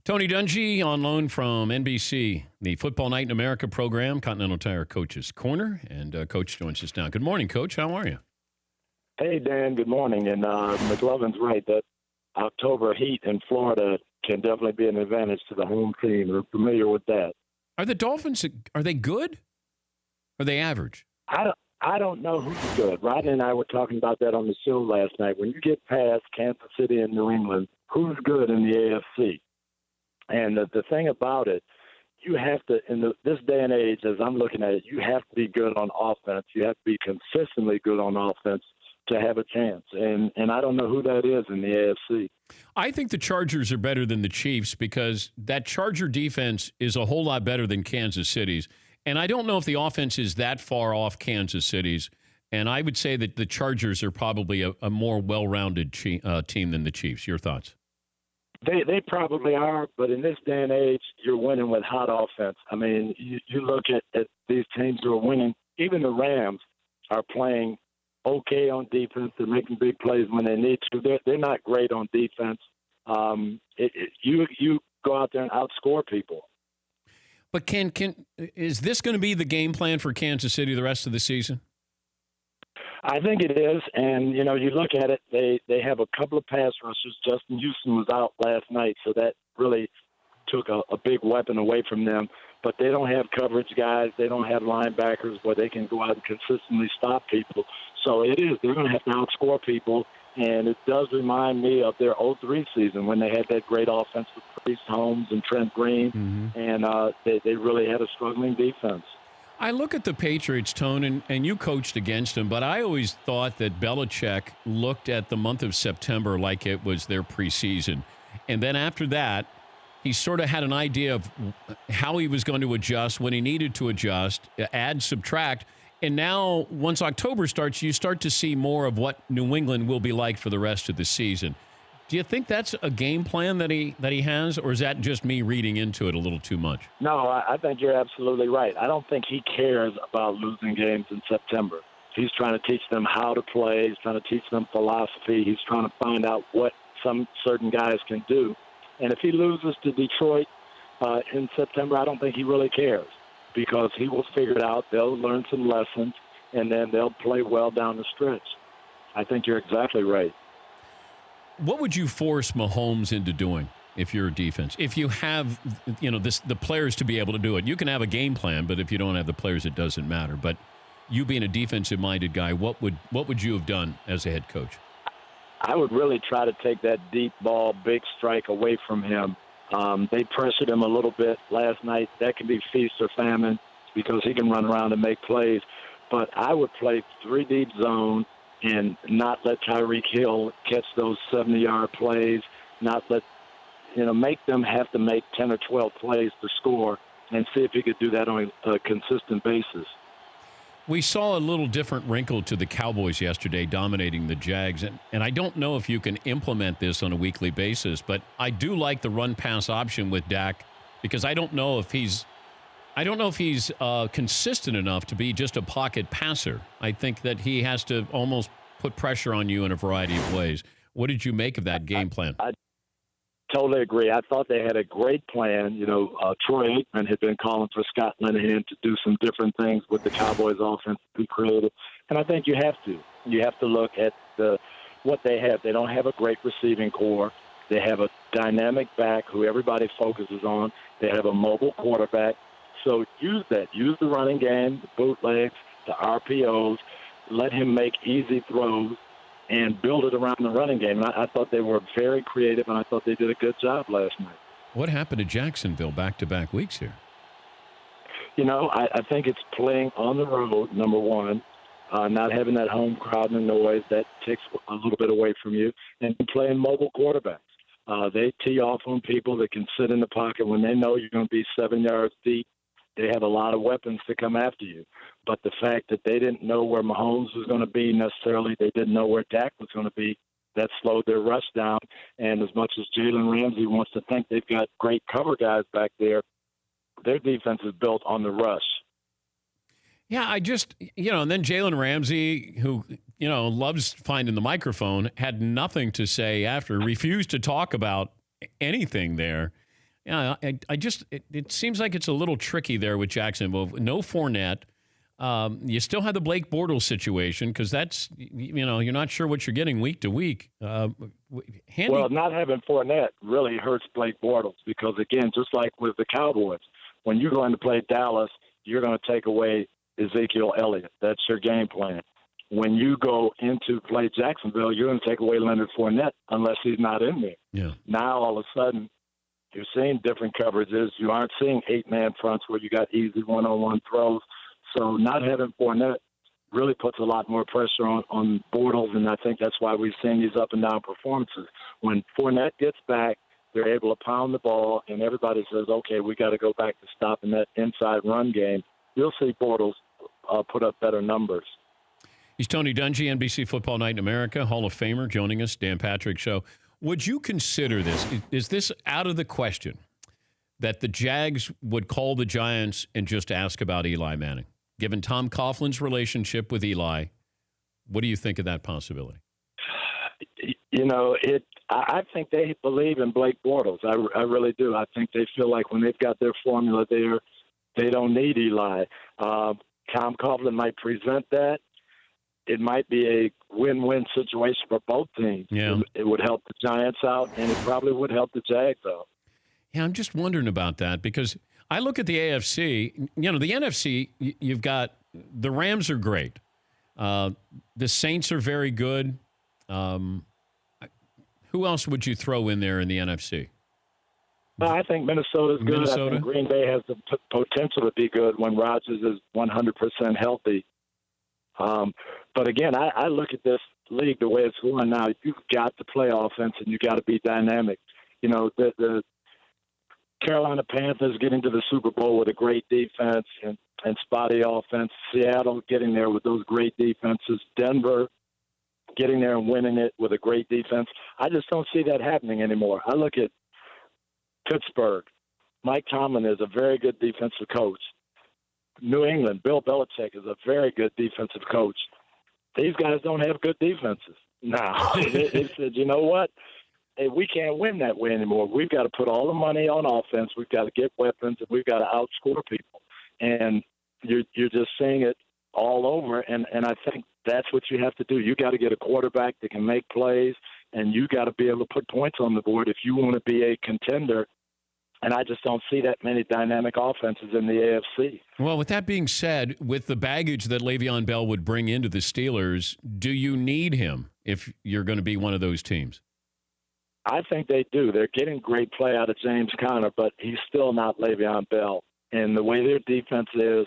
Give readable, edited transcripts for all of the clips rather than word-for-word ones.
Tony Dungy on loan from NBC, the Football Night in America program, Continental Tire Coach's Corner. And Coach joins us now. Good morning, Coach. How are you? Hey, Dan. Good morning. And McLovin's right. That October heat in Florida can definitely be an advantage to the home team. We're familiar with that. Are the Dolphins, are they good? Or are they average? I don't know who's good. Rodney and I were talking about that on the show last night. When you get past Kansas City and New England, who's good in the AFC? And the thing about it, you have to, this day and age, as I'm looking at it, you have to be good on offense. You have to be consistently good on offense to have a chance. And I don't know who that is in the AFC. I think the Chargers are better than the Chiefs because that Charger defense is a whole lot better than Kansas City's. And I don't know if the offense is that far off Kansas City's. And I would say that the Chargers are probably a more well-rounded team than the Chiefs. Your thoughts? They probably are, but in this day and age, you're winning with hot offense. I mean, you look at these teams who are winning. Even the Rams are playing okay on defense. They're making big plays when they need to. They're not great on defense. You go out there and outscore people. But is this going to be the game plan for Kansas City the rest of the season? I think it is, and, you look at it, they have a couple of pass rushers. Justin Houston was out last night, so that really took a big weapon away from them. But they don't have coverage guys. They don't have linebackers where they can go out and consistently stop people. So they're going to have to outscore people, and it does remind me of their 2003 season when they had that great offense with Priest Holmes and Trent Green, and they really had a struggling defense. I look at the Patriots, Tone, and you coached against them, but I always thought that Belichick looked at the month of September like it was their preseason. And then after that, he sort of had an idea of how he was going to adjust, when he needed to adjust, add, subtract. And now, once October starts, you start to see more of what New England will be like for the rest of the season. Do you think that's a game plan that he has, or is that just me reading into it a little too much? No, I think you're absolutely right. I don't think he cares about losing games in September. He's trying to teach them how to play. He's trying to teach them philosophy. He's trying to find out what some certain guys can do. And if he loses to Detroit in September, I don't think he really cares because he will figure it out. They'll learn some lessons, and then they'll play well down the stretch. I think you're exactly right. What would you force Mahomes into doing if you're a defense? If you have, the players to be able to do it. You can have a game plan, but if you don't have the players, it doesn't matter. But you being a defensive-minded guy, what would you have done as a head coach? I would really try to take that deep ball, big strike away from him. They pressured him a little bit last night. That can be feast or famine because he can run around and make plays. But I would play 3-deep zone and not let Tyreek Hill catch those 70-yard plays, not let, make them have to make 10 or 12 plays to score and see if he could do that on a consistent basis. We saw a little different wrinkle to the Cowboys yesterday dominating the Jags, and I don't know if you can implement this on a weekly basis, but I do like the run-pass option with Dak because I don't know if he's consistent enough to be just a pocket passer. I think that he has to almost put pressure on you in a variety of ways. What did you make of that game plan? I totally agree. I thought they had a great plan. Troy Aikman had been calling for Scott Linehan to do some different things with the Cowboys offense to be creative. And I think you have to. You have to look at what they have. They don't have a great receiving core. They have a dynamic back who everybody focuses on. They have a mobile quarterback. So use that. Use the running game, the bootlegs, the RPOs. Let him make easy throws and build it around the running game. And I thought they were very creative, and I thought they did a good job last night. What happened to Jacksonville back-to-back weeks here? I think it's playing on the road, number one, not having that home crowd and noise. That takes a little bit away from you. And playing mobile quarterbacks. They tee off on people that can sit in the pocket when they know you're going to be 7 yards deep. They have a lot of weapons to come after you. But the fact that they didn't know where Mahomes was going to be necessarily, they didn't know where Dak was going to be, that slowed their rush down. And as much as Jalen Ramsey wants to think they've got great cover guys back there, their defense is built on the rush. Yeah, and then Jalen Ramsey, who, loves finding the microphone, had nothing to say after, refused to talk about anything there. Yeah, it seems like it's a little tricky there with Jacksonville. No Fournette. You still have the Blake Bortles situation because that's, you're not sure what you're getting week to week. Handy. Well, not having Fournette really hurts Blake Bortles because, again, just like with the Cowboys, when you're going to play Dallas, you're going to take away Ezekiel Elliott. That's your game plan. When you go into play Jacksonville, you're going to take away Leonard Fournette unless he's not in there. Yeah. Now, all of a sudden, you're seeing different coverages. You aren't seeing 8-man fronts where you got easy one-on-one throws. So not having Fournette really puts a lot more pressure on Bortles, and I think that's why we've seen these up-and-down performances. When Fournette gets back, they're able to pound the ball, and everybody says, okay, we got to go back to stopping that inside run game. You'll see Bortles put up better numbers. He's Tony Dungy, NBC Football Night in America, Hall of Famer, joining us, Dan Patrick Show. Would you consider this? Is this out of the question that the Jags would call the Giants and just ask about Eli Manning? Given Tom Coughlin's relationship with Eli, what do you think of that possibility? I think they believe in Blake Bortles. I really do. I think they feel like when they've got their formula there, they don't need Eli. Tom Coughlin might present that. It might be a win-win situation for both teams. Yeah. It would help the Giants out, and it probably would help the Jags out. Yeah, I'm just wondering about that because I look at the AFC. The NFC, you've got the Rams are great. The Saints are very good. Who else would you throw in there in the NFC? Well, I think Minnesota's good. Minnesota? I think Green Bay has the potential to be good when Rodgers is 100% healthy. But again, I look at this league the way it's going now. You've got to play offense and you got to be dynamic. The Carolina Panthers getting to the Super Bowl with a great defense and spotty offense. Seattle getting there with those great defenses. Denver getting there and winning it with a great defense. I just don't see that happening anymore. I look at Pittsburgh. Mike Tomlin is a very good defensive coach. New England, Bill Belichick is a very good defensive coach. These guys don't have good defenses. Now, they said, you know what? Hey, we can't win that way anymore. We've got to put all the money on offense. We've got to get weapons, and we've got to outscore people. And you're just seeing it all over, and I think that's what you have to do. You got to get a quarterback that can make plays, and you got to be able to put points on the board if you want to be a contender. And I just don't see that many dynamic offenses in the AFC. Well, with that being said, with the baggage that Le'Veon Bell would bring into the Steelers, do you need him if you're going to be one of those teams? I think they do. They're getting great play out of James Conner, but he's still not Le'Veon Bell. And the way their defense is,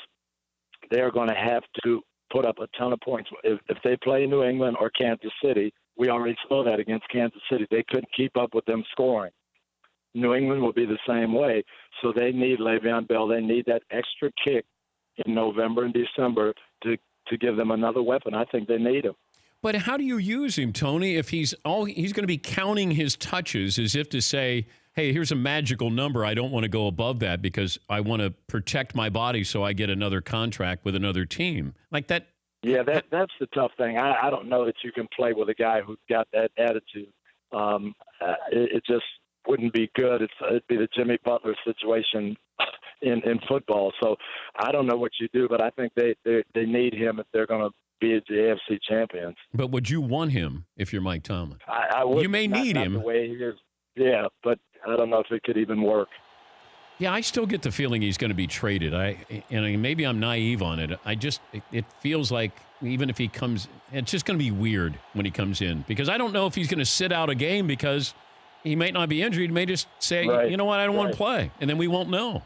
they're going to have to put up a ton of points. If they play New England or Kansas City, we already saw that against Kansas City. They couldn't keep up with them scoring. New England will be the same way. So they need Le'Veon Bell. They need that extra kick in November and December to give them another weapon. I think they need him. But how do you use him, Tony, if he's going to be counting his touches as if to say, hey, here's a magical number. I don't want to go above that because I want to protect my body so I get another contract with another team. Like that. Yeah, that's the tough thing. I don't know that you can play with a guy who's got that attitude. It just wouldn't be good. It'd be the Jimmy Butler situation in football. So I don't know what you do, but I think they need him if they're going to be the AFC champions. But would you want him if you're Mike Tomlin? I would. You may need him. The way he is. Yeah, but I don't know if it could even work. Yeah, I still get the feeling he's going to be traded. Maybe I'm naive on it. It feels like even if he comes, it's just going to be weird when he comes in because I don't know if he's going to sit out a game because he might not be injured. He may just say, you know what, I don't want to play, and then we won't know.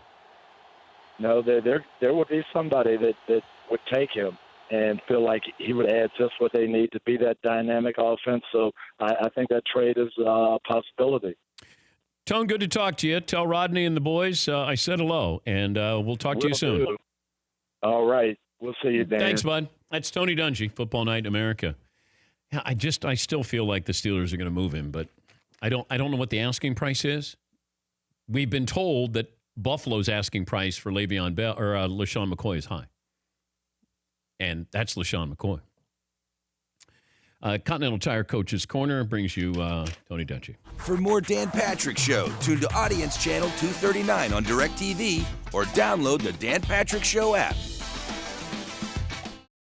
No, there would be somebody that would take him and feel like he would add just what they need to be that dynamic offense. So I think that trade is a possibility. Tone, good to talk to you. Tell Rodney and the boys I said hello, and we'll talk to you soon. Do. All right. We'll see you, Dan. Thanks, bud. That's Tony Dungy, Football Night in America. Yeah, I still feel like the Steelers are going to move him, but I don't know what the asking price is. We've been told that Buffalo's asking price for Le'Veon Bell or LaShawn McCoy is high. And that's LaShawn McCoy. Continental Tire Coach's Corner brings you Tony Dungy. For more Dan Patrick Show, tune to Audience Channel 239 on DirecTV or download the Dan Patrick Show app.